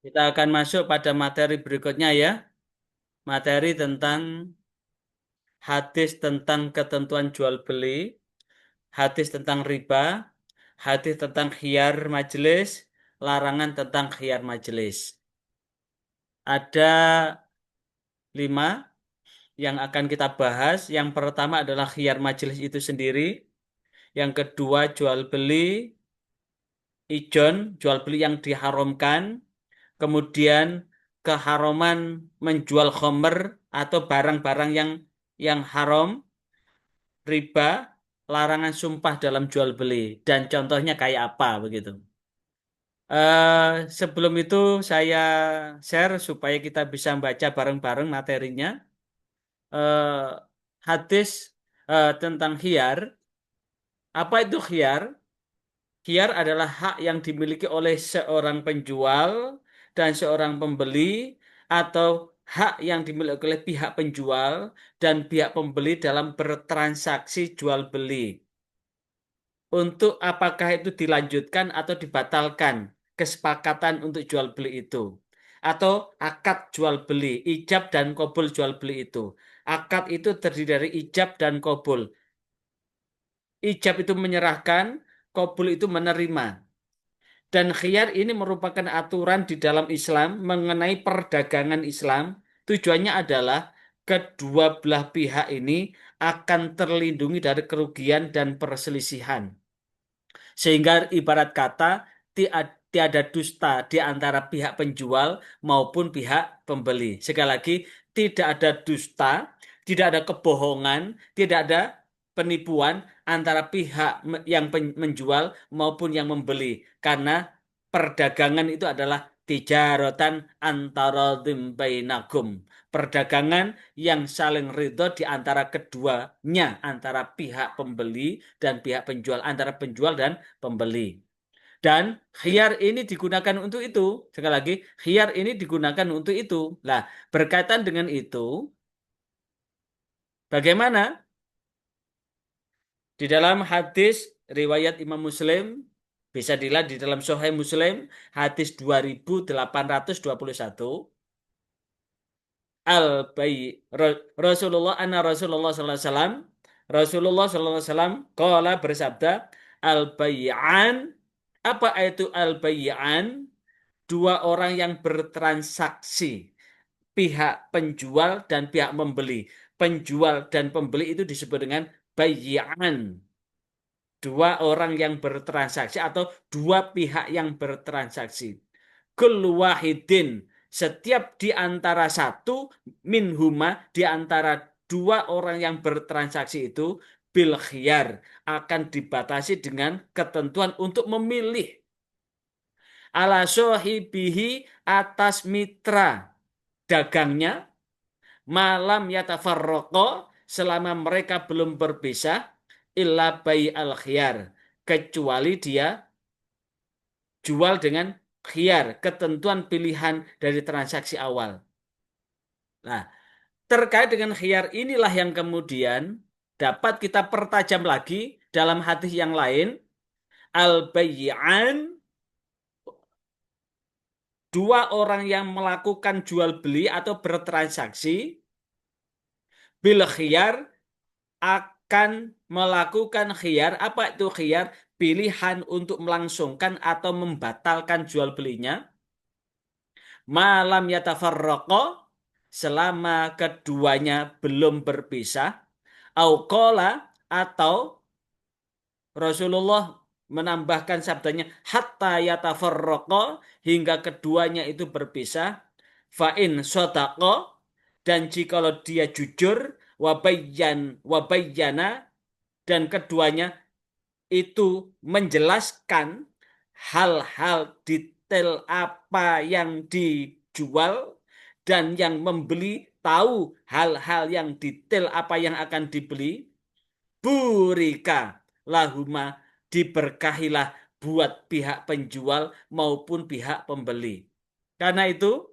Kita akan masuk pada materi berikutnya ya. Materi tentang hadis tentang ketentuan jual beli, hadis tentang riba, hadis tentang khiyar majelis, larangan tentang khiyar majelis. Ada 5 yang akan kita bahas. Yang pertama adalah khiyar majelis itu sendiri. Yang kedua jual beli, ijon, jual beli yang diharamkan. Kemudian keharaman menjual khomer atau barang-barang yang haram, riba, larangan sumpah dalam jual beli, dan contohnya kayak apa begitu. Sebelum itu saya share supaya kita bisa baca bareng-bareng materinya. Eh, Hadis tentang khiyar. Apa itu khiyar? Khiyar adalah hak yang dimiliki oleh seorang penjual dan seorang pembeli atau hak yang dimiliki oleh pihak penjual dan pihak pembeli dalam bertransaksi jual beli. Untuk apakah itu dilanjutkan atau dibatalkan kesepakatan untuk jual beli itu. Atau akad jual beli, ijab dan kobul jual beli itu. Akad itu terdiri dari ijab dan kobul. Ijab itu menyerahkan, kobul itu menerima. Dan khiyar ini merupakan aturan di dalam Islam mengenai perdagangan Islam. Tujuannya adalah kedua belah pihak ini akan terlindungi dari kerugian dan perselisihan. Sehingga ibarat kata tiada dusta di antara pihak penjual maupun pihak pembeli. Sekali lagi, tidak ada dusta, tidak ada kebohongan, tidak ada penipuan antara pihak yang menjual maupun yang membeli. Karena perdagangan itu adalah tijaratan antara bainakum. Perdagangan yang saling ridho di antara keduanya, antara pihak pembeli dan pihak penjual, antara penjual dan pembeli. Dan khiyar ini digunakan untuk itu. Sekali lagi, khiyar ini digunakan untuk itu. Nah, berkaitan dengan itu, bagaimana di dalam hadis riwayat Imam Muslim, bisa dilihat di dalam Sahih Muslim, hadis 2821, Rasulullah sallallahu alaihi wasallam, Rasulullah sallallahu alaihi wasallam qala bersabda, al bay'an, apa itu al bay'an? Dua orang yang bertransaksi, pihak penjual dan pihak membeli. Penjual dan pembeli itu disebut dengan bay'an. Dua orang yang bertransaksi atau dua pihak yang bertransaksi. Kullu wahidin, setiap di antara satu, minhuma, di antara dua orang yang bertransaksi itu, bil khiyar, akan dibatasi dengan ketentuan untuk memilih ala sohibihi, atas mitra dagangnya, malam yatafarroko, selama mereka belum berpisah, illa bai al khiyar, kecuali dia jual dengan khiyar, ketentuan pilihan dari transaksi awal. Nah, terkait dengan khiyar inilah yang kemudian dapat kita pertajam lagi dalam hadis yang lain. Al-bay'an, dua orang yang melakukan jual beli atau bertransaksi bil khiyar, akan melakukan khiyar. Apa itu khiyar? Pilihan untuk melangsungkan atau membatalkan jual belinya. Malam yatafarraqo, selama keduanya belum berpisah. Auqala, atau Rasulullah menambahkan sabdanya hatta yatafarraqo, hingga keduanya itu berpisah. Fa'in sodako, dan jikalau dia jujur, wabayyana, dan keduanya itu menjelaskan hal-hal detail apa yang dijual, dan yang membeli tahu hal-hal yang detail apa yang akan dibeli, burika lahuma, diberkahilah buat pihak penjual maupun pihak pembeli. Karena itu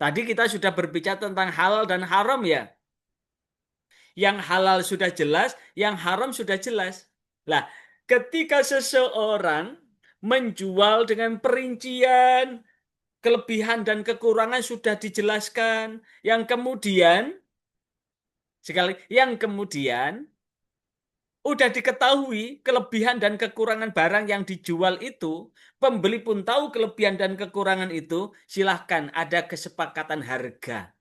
tadi kita sudah berbicara tentang halal dan haram ya. Yang halal sudah jelas, yang haram sudah jelas. Lah, ketika seseorang menjual dengan perincian, kelebihan dan kekurangan sudah dijelaskan. Yang kemudian udah diketahui kelebihan dan kekurangan barang yang dijual itu, pembeli pun tahu kelebihan dan kekurangan itu, silahkan ada kesepakatan harga.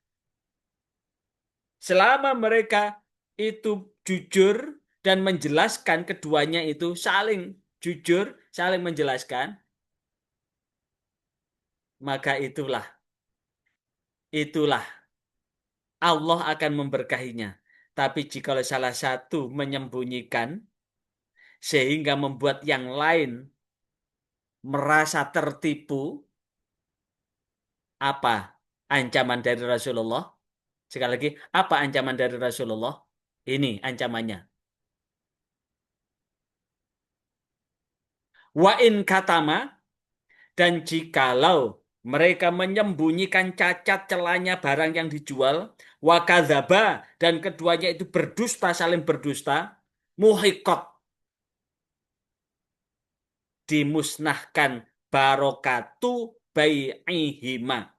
Selama mereka itu jujur dan menjelaskan, keduanya itu saling jujur, saling menjelaskan, maka itulah Allah akan memberkahinya. Tapi jika salah satu menyembunyikan sehingga membuat yang lain merasa tertipu, apa ancaman dari Rasulullah? Sekali lagi, apa ancaman dari Rasulullah? Ini ancamannya. Wa in katama, dan jikalau mereka menyembunyikan cacat celanya barang yang dijual, wa kadzaba, dan keduanya itu berdusta, saling berdusta, muhikot, dimusnahkan barokatu bai'ihima,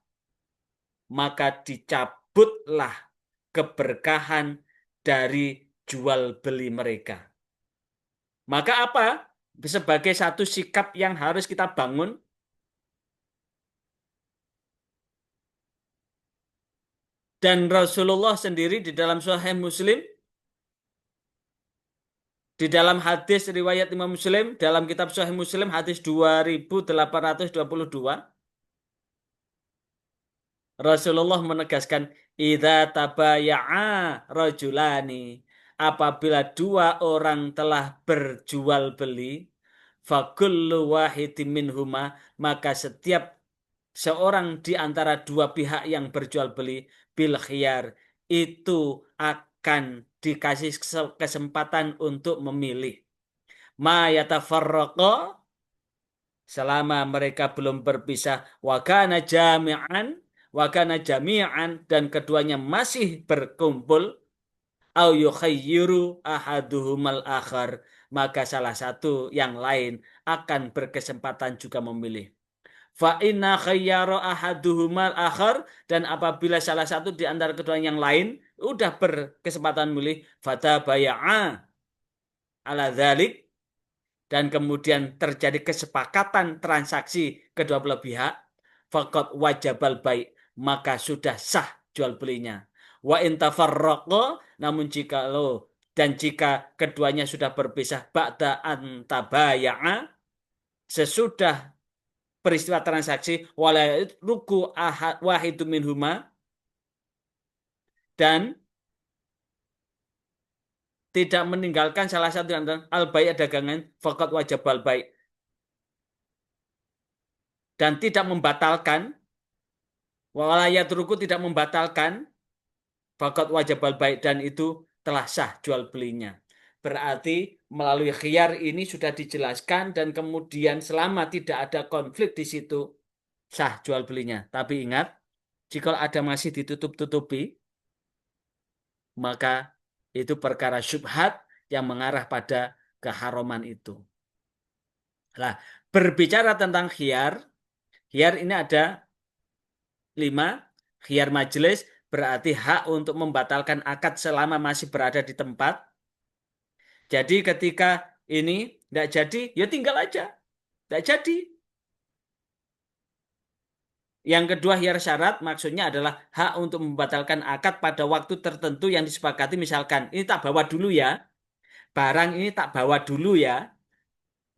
maka dicabutlah keberkahan dari jual beli mereka. Maka apa? Sebagai satu sikap yang harus kita bangun, dan Rasulullah sendiri di dalam Sahih Muslim, di dalam hadis riwayat Imam Muslim, dalam kitab Sahih Muslim hadis 2822, Rasulullah menegaskan, idza tabaya'a rajulani, apabila dua orang telah berjual beli, fakullu wahidin minhuma, maka setiap seorang di antara dua pihak yang berjual beli bil khiyar itu akan dikasih kesempatan untuk memilih. Ma yatafarraqa, selama mereka belum berpisah, wakana jami'an, dan keduanya masih berkumpul, au yukhayyiru ahaduhumal akhar, maka salah satu yang lain akan berkesempatan juga memilih. Fa inna khayyara ahaduhumal akhar, dan apabila salah satu di antara keduanya yang lain udah berkesempatan memilih, fata baya'a ala dzalik, dan kemudian terjadi kesepakatan transaksi kedua belah pihak, faqad wajabal bai', maka sudah sah jual belinya. Wa in tafarraqa, namun jika keduanya sudah berpisah ba'da an tabaya'a, sesudah peristiwa transaksi, wala ruku wahidu minhuma, dan tidak meninggalkan salah satu antara al bai' dagangan, faqad wajabal bai', dan tidak membatalkan, walayat ruku tidak membatalkan, faqad wajabal bai', dan itu telah sah jual belinya. Berarti melalui khiyar ini sudah dijelaskan, dan kemudian selama tidak ada konflik di situ, sah jual belinya. Tapi ingat, jika ada masih ditutup-tutupi, maka itu perkara syubhat yang mengarah pada keharaman itu. Nah, berbicara tentang khiyar ini ada 5. Khiyar majelis berarti hak untuk membatalkan akad selama masih berada di tempat. Jadi ketika ini tidak jadi, ya tinggal aja. Tidak jadi. Yang kedua, khiyar syarat maksudnya adalah hak untuk membatalkan akad pada waktu tertentu yang disepakati. Misalkan, ini tak bawa dulu ya. Barang ini tak bawa dulu ya.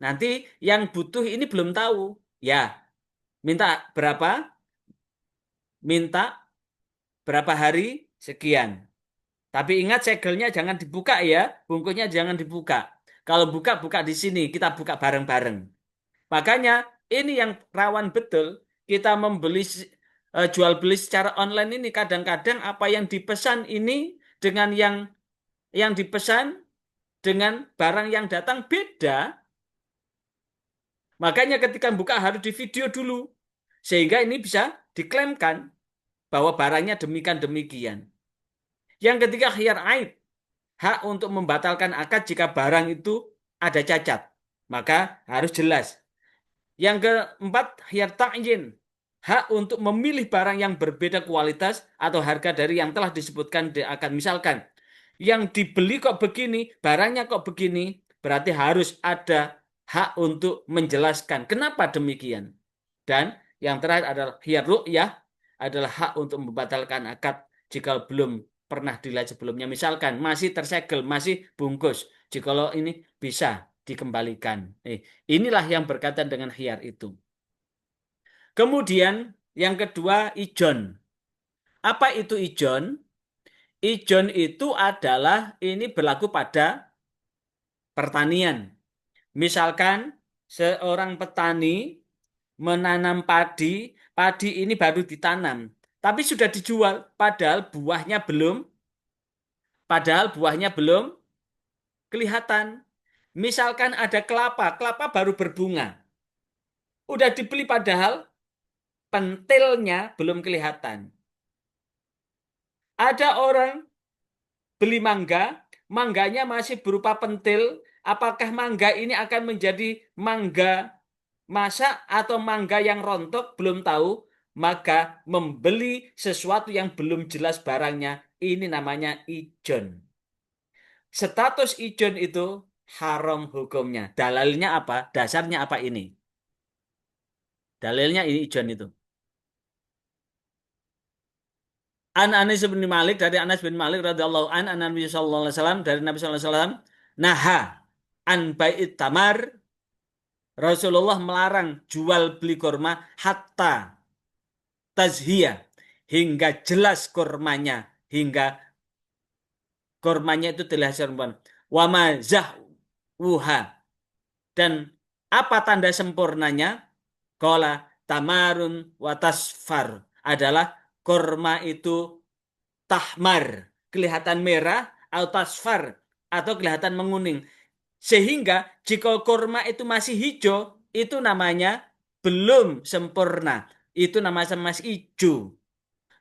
Nanti yang butuh ini belum tahu. Ya, minta berapa? Minta berapa hari? Sekian. Tapi ingat, segelnya jangan dibuka ya. Bungkusnya jangan dibuka. Kalau buka, buka di sini. Kita buka bareng-bareng. Makanya ini yang rawan betul. Kita jual beli secara online ini, kadang-kadang apa yang dipesan ini dengan yang dipesan dengan barang yang datang beda. Makanya ketika buka harus di video dulu. Sehingga ini bisa diklaimkan bahwa barangnya demikian-demikian. Yang ketiga, khiyar aib. Hak untuk membatalkan akad jika barang itu ada cacat. Maka harus jelas. Yang keempat, khiyar ta'yin. Hak untuk memilih barang yang berbeda kualitas atau harga dari yang telah disebutkan akan misalkan yang dibeli kok begini, barangnya kok begini, berarti harus ada hak untuk menjelaskan kenapa demikian. Dan yang terakhir adalah khiyar ru'yah, adalah hak untuk membatalkan akad jika belum pernah dilihat sebelumnya. Misalkan masih tersegel, masih bungkus. Jikalau ini bisa dikembalikan. Inilah yang berkaitan dengan khiyar itu. Kemudian yang kedua ijon. Apa itu ijon? Ijon itu adalah ini berlaku pada pertanian. Misalkan seorang petani menanam padi, padi ini baru ditanam, tapi sudah dijual, padahal buahnya belum kelihatan. Misalkan ada kelapa, kelapa baru berbunga, udah dibeli padahal pentilnya belum kelihatan. Ada orang beli mangga, mangganya masih berupa pentil, apakah mangga ini akan menjadi mangga masak atau mangga yang rontok, belum tahu, maka membeli sesuatu yang belum jelas barangnya, ini namanya ijon. Status ijon itu haram hukumnya. Dalilnya apa? Dasarnya apa ini? Dalilnya ini ijon itu. An Anas bin Malik, dari Anas bin Malik radhiyallahu an Nabi sallallahu alaihi wasallam, dari Nabi sallallahu alaihi wasallam, naha an bai'it tamar, Rasulullah melarang jual beli kurma hatta tazhiyah, hingga jelas kurmanya, hingga kurmanya itu telah sempurna. Wa mazahwuha, dan apa tanda sempurnanya? Qala tamarun wa tasfar, adalah kurma itu tahmar, kelihatan merah, atau tasfar, atau kelihatan menguning. Sehingga jika kurma itu masih hijau, itu namanya belum sempurna. Itu namanya masih hijau.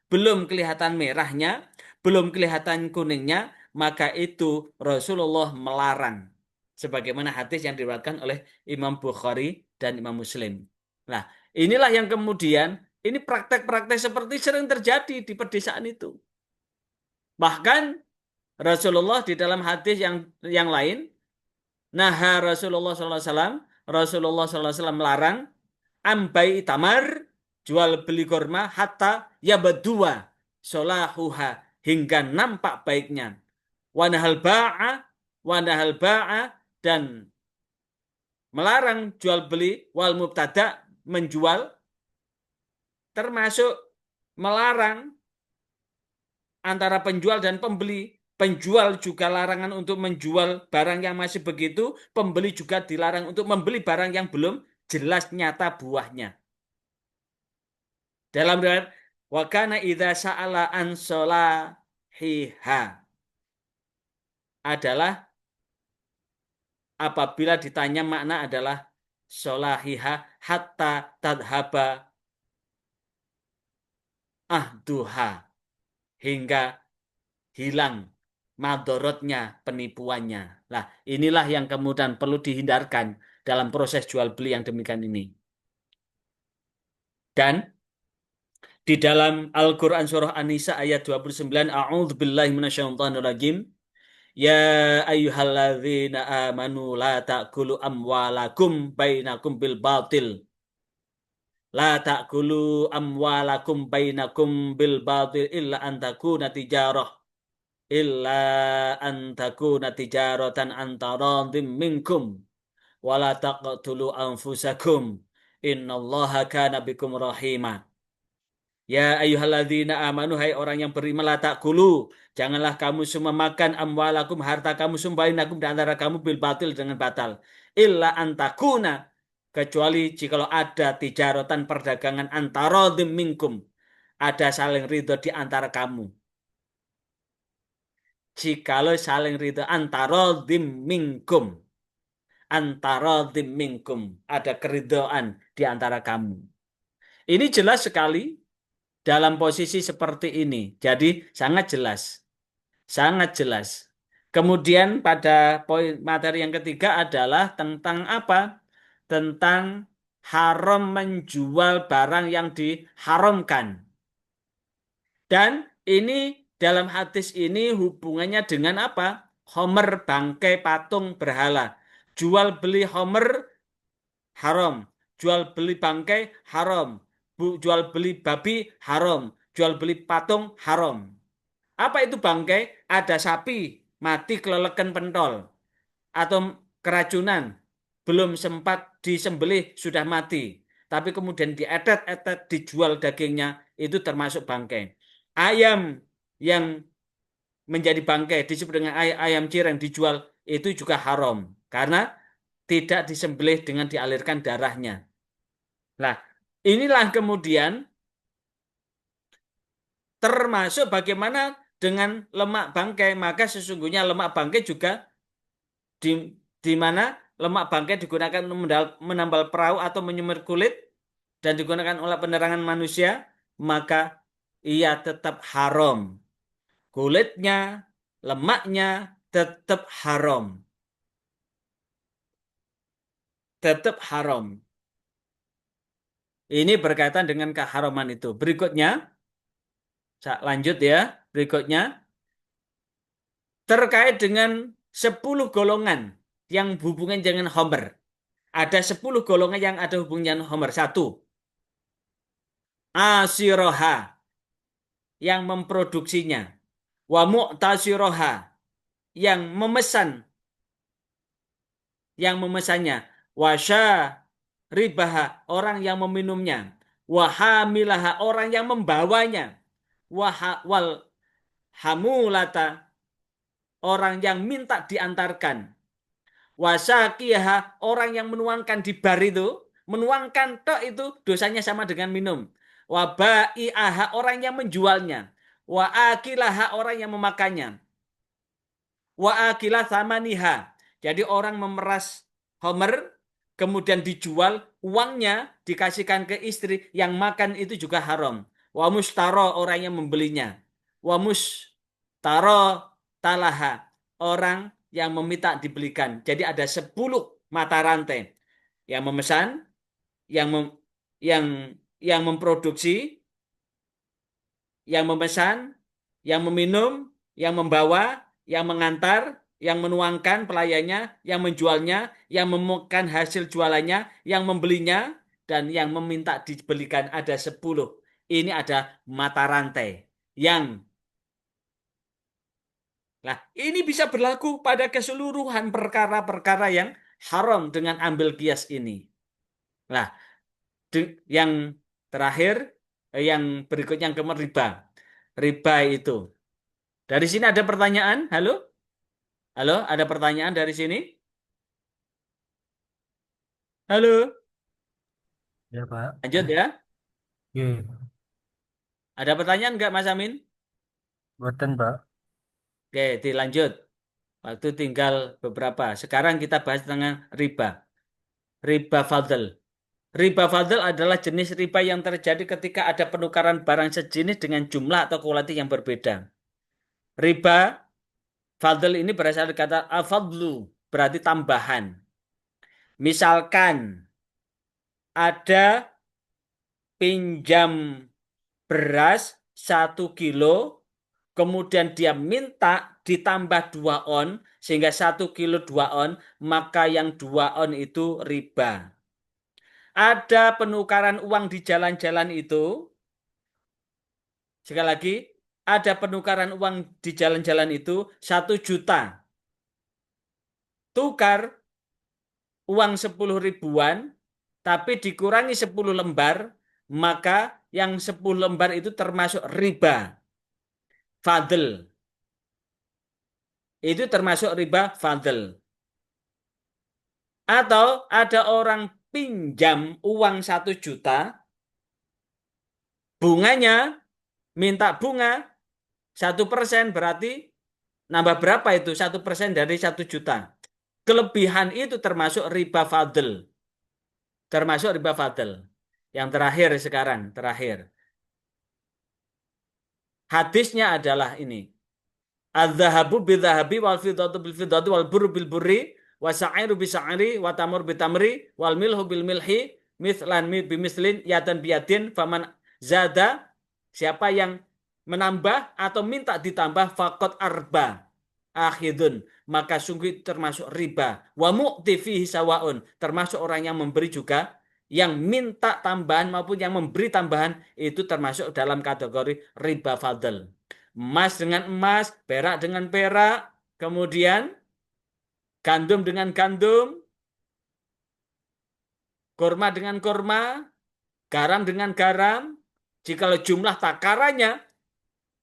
Belum kelihatan merahnya, belum kelihatan kuningnya, maka itu Rasulullah melarang. Sebagaimana hadis yang diriwayatkan oleh Imam Bukhari dan Imam Muslim. Nah, inilah yang kemudian, ini praktek-praktek seperti sering terjadi di pedesaan itu. Bahkan Rasulullah di dalam hadis yang lain, nah Rasulullah SAW, Rasulullah SAW melarang ambai tamar, jual beli kurma, hatta ya berdua solahuha, hingga nampak baiknya. Wanahal ba'a, wanahal ba'a, dan melarang jual beli, wal mubtada, menjual, termasuk melarang antara penjual dan pembeli. Penjual juga larangan untuk menjual barang yang masih begitu, pembeli juga dilarang untuk membeli barang yang belum jelas nyata buahnya. Dalam riwayat wa kana idza sa'ala an solahiha, adalah apabila ditanya makna adalah solahiha hatta tadhaba ahduha, hingga hilang madorotnya, penipuannya. Nah, inilah yang kemudian perlu dihindarkan dalam proses jual beli yang demikian ini. Dan di dalam Al-Quran surah An-Nisa ayat 29, A'udzubillahi minasyaitonirrajim. Ya ayyuhalladzina amanu la ta'kulu amwalakum bainakum bil batil. La ta'kulu amwalakum bainakum bil batil illa antakuna tijaratan antaradhim minkum wala taqtulu anfusakum innallaha kana bikum rahima. Ya ayyuhalladzina amanu, hai orang yang beriman, la ta'kulu, janganlah kamu semua makan amwalakum, harta kamu sumbainakum di antara kamu bil batil, dengan batal, illa antakuna, kecuali jikalau ada tijaratan, perdagangan, antaradhim minkum, ada saling ridho di antara kamu. Jikalau saling ridho, antara minkum, ada keridhaan di antara kamu. Ini jelas sekali dalam posisi seperti ini. Jadi sangat jelas, sangat jelas. Kemudian pada poin materi yang ketiga adalah tentang apa? Tentang haram menjual barang yang diharamkan. Dan ini dalam hadis ini hubungannya dengan apa? Homer bangkai patung berhala. Jual beli Homer haram. Jual beli bangkai haram. Jual beli babi haram. Jual beli patung haram. Apa itu bangkai? Ada sapi mati kelelekan pentol atau keracunan, belum sempat disembelih sudah mati, tapi kemudian dietet-etet dijual dagingnya, itu termasuk bangkai. Ayam yang menjadi bangkai disebut dengan ayam cireng dijual, itu juga haram karena tidak disembelih dengan dialirkan darahnya. Nah, inilah kemudian termasuk bagaimana dengan lemak bangkai, maka sesungguhnya lemak bangkai juga di mana lemak bangkai digunakan untuk menambal perahu atau menyemir kulit dan digunakan oleh penerangan manusia, maka ia tetap haram. Kulitnya, lemaknya tetap haram. Tetap haram. Ini berkaitan dengan keharaman itu. Berikutnya, lanjut ya. Berikutnya, terkait dengan 10 golongan yang hubungan dengan Homer. Ada 10 golongan yang ada hubungan dengan Homer. Satu, asiroha yang memproduksinya. Wa mu'tasiroha yang memesan, yang memesannya. Wasya ribaha orang yang meminumnya. Wahamilaha orang yang membawanya. Wal hamulata orang yang minta diantarkan. Wasakiha orang yang menuangkan di bar itu, menuangkan tok itu dosanya sama dengan minum. Wabai'aha orang yang menjualnya. Wa akilaha orang yang memakannya. Wa akilah samaniha. Jadi orang memeras homer kemudian dijual, uangnya dikasihkan ke istri, yang makan itu juga haram. Wa mustaro orang yang membelinya. Wa mustaro talaha orang yang meminta dibelikan. Jadi ada 10 mata rantai. Yang memesan, yang mem, yang memproduksi, yang memesan, yang meminum, yang membawa, yang mengantar, yang menuangkan pelayannya, yang menjualnya, yang memakan hasil jualannya, yang membelinya, dan yang meminta dibelikan. Ada 10. Ini ada mata rantai. Nah, ini bisa berlaku pada keseluruhan perkara-perkara yang haram dengan ambil kias ini. Nah, yang terakhir, yang berikutnya yang keempat, riba. Riba itu. Dari sini ada pertanyaan? Halo? Halo, ada pertanyaan dari sini? Halo? Ya, Pak. Lanjut ya. Iya, Ada pertanyaan nggak, Mas Amin? buatan, Pak. Oke, dilanjut. Waktu tinggal beberapa. Sekarang kita bahas tentang riba. Riba fadl. Riba fadl adalah jenis riba yang terjadi ketika ada penukaran barang sejenis dengan jumlah atau kualitas yang berbeda. Riba fadl ini berasal dari kata afadlu, berarti tambahan. Misalkan ada pinjam beras 1 kilo, kemudian dia minta ditambah 2 on, sehingga 1 kilo 2 on, maka yang 2 on itu riba. Ada penukaran uang di jalan-jalan itu, sekali lagi, ada penukaran uang di jalan-jalan itu 1 juta. Tukar uang 10 ribuan, tapi dikurangi 10 lembar, maka yang 10 lembar itu termasuk riba. Fadl. Itu termasuk riba fadl. Atau ada orang pinjam uang 1 juta, bunganya minta bunga 1%, berarti nambah berapa itu 1% dari 1 juta. Kelebihan itu termasuk riba fadl. Termasuk riba fadl. Yang terakhir sekarang, terakhir. Hadisnya adalah ini. Adz-dzahabu bidz-dzahabi wal fiddatu bil fiddati wal burru bil burri wa sa'iru bis sa'iri wa tamur bit tamri wal milhu bil milhi mithlan bimislin yadan biyadin faman zada, siapa yang menambah atau minta ditambah fakot arba akhidun, maka sungguh itu termasuk riba. Wa mu'ti fihi sawaun, termasuk orang yang memberi juga, yang minta tambahan maupun yang memberi tambahan itu termasuk dalam kategori riba fadl. Emas dengan emas, perak dengan perak, kemudian gandum dengan gandum, kurma dengan kurma, garam dengan garam. Jika jumlah takarannya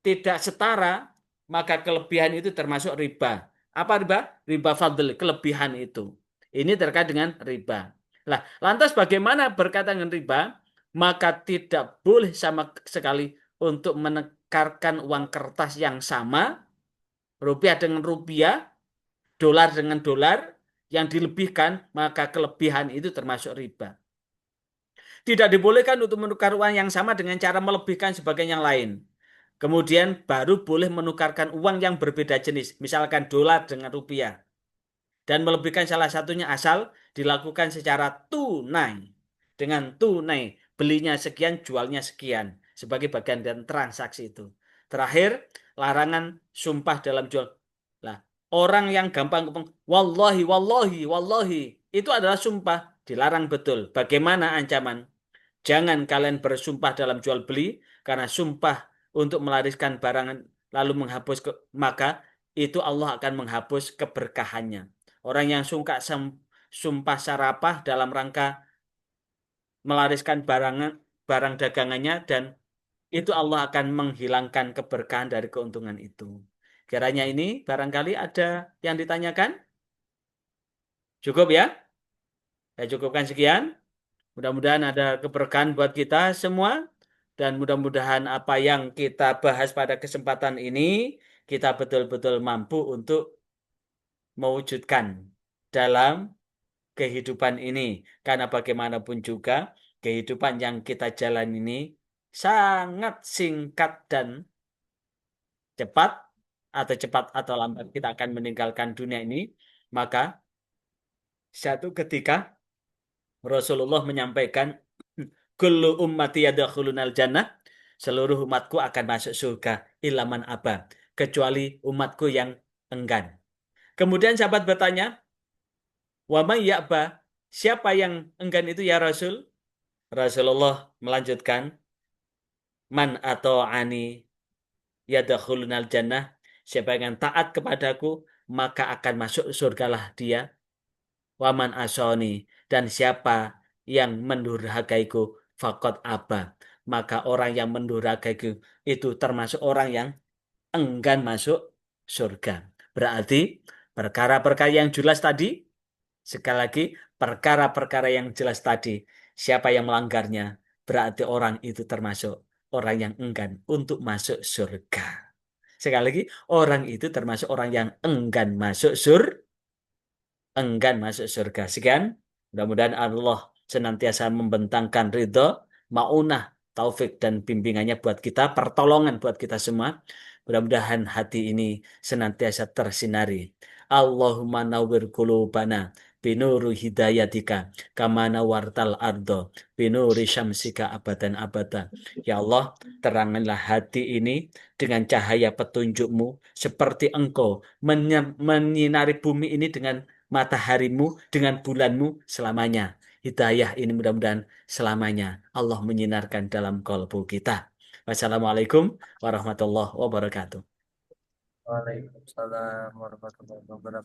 tidak setara, maka kelebihan itu termasuk riba. Apa riba? Riba fadl, kelebihan itu. Ini terkait dengan riba. Nah, lantas bagaimana berkaitan dengan riba? Maka tidak boleh sama sekali untuk menukarkan uang kertas yang sama, rupiah dengan rupiah, dolar dengan dolar, yang dilebihkan, maka kelebihan itu termasuk riba. Tidak dibolehkan untuk menukar uang yang sama dengan cara melebihkan sebagian yang lain. Kemudian baru boleh menukarkan uang yang berbeda jenis, misalkan dolar dengan rupiah. Dan melebihkan salah satunya asal dilakukan secara tunai. Dengan tunai, belinya sekian, jualnya sekian. Sebagai bagian dari transaksi itu. Terakhir, larangan sumpah dalam jual. Nah, orang yang gampang ngomong, wallahi, wallahi, wallahi, itu adalah sumpah. Dilarang betul. Bagaimana ancaman? Jangan kalian bersumpah dalam jual beli, karena sumpah untuk melariskan barang lalu menghapus maka itu Allah akan menghapus keberkahannya. Orang yang suka sumpah sarapah dalam rangka melariskan barang dagangannya, dan itu Allah akan menghilangkan keberkahan dari keuntungan itu. Kiranya ini barangkali ada yang ditanyakan? Cukup ya? Saya cukupkan sekian. Mudah-mudahan ada keberkahan buat kita semua, dan mudah-mudahan apa yang kita bahas pada kesempatan ini kita betul-betul mampu untuk mewujudkan dalam kehidupan ini. Karena bagaimanapun juga kehidupan yang kita jalan ini sangat singkat dan cepat, atau cepat atau lambat kita akan meninggalkan dunia ini. Maka satu ketika Rasulullah menyampaikan, kullu ummati yadkhulunal jannah, seluruh umatku akan masuk surga, ilaman aba, kecuali umatku yang enggan. Kemudian sahabat bertanya, wa may ya'ba, siapa yang enggan itu ya Rasul? Rasulullah melanjutkan, man atau ani yadkhulunal jannah, siapa yang taat kepadaku maka akan masuk surgalah dia. Waman asoni, dan siapa yang mendurhakaiku fakot aba, maka orang yang mendurhakaiku itu termasuk orang yang enggan masuk surga. Berarti perkara-perkara yang jelas tadi, sekali lagi, perkara-perkara yang jelas tadi, siapa yang melanggarnya berarti orang itu termasuk orang yang enggan untuk masuk surga. Sekali lagi, orang itu termasuk orang yang enggan masuk surga, enggan masuk surga. Sekian, mudah-mudahan Allah senantiasa membentangkan ridho, maunah, taufik dan bimbingannya buat kita, pertolongan buat kita semua. Mudah-mudahan hati ini senantiasa tersinari. Allahumma nawwir qulubana binuru hidayatika kama nawartal ardo binuri syamsika abadan abada. Ya Allah, terangilah hati ini dengan cahaya petunjukmu, seperti engkau menyinari bumi ini dengan mataharimu, dengan bulanmu selamanya. Hidayah ini mudah-mudahan selamanya Allah menyinarkan dalam kalbu kita. Wassalamualaikum warahmatullahi wabarakatuh. Waalaikumsalam warahmatullahi wabarakatuh.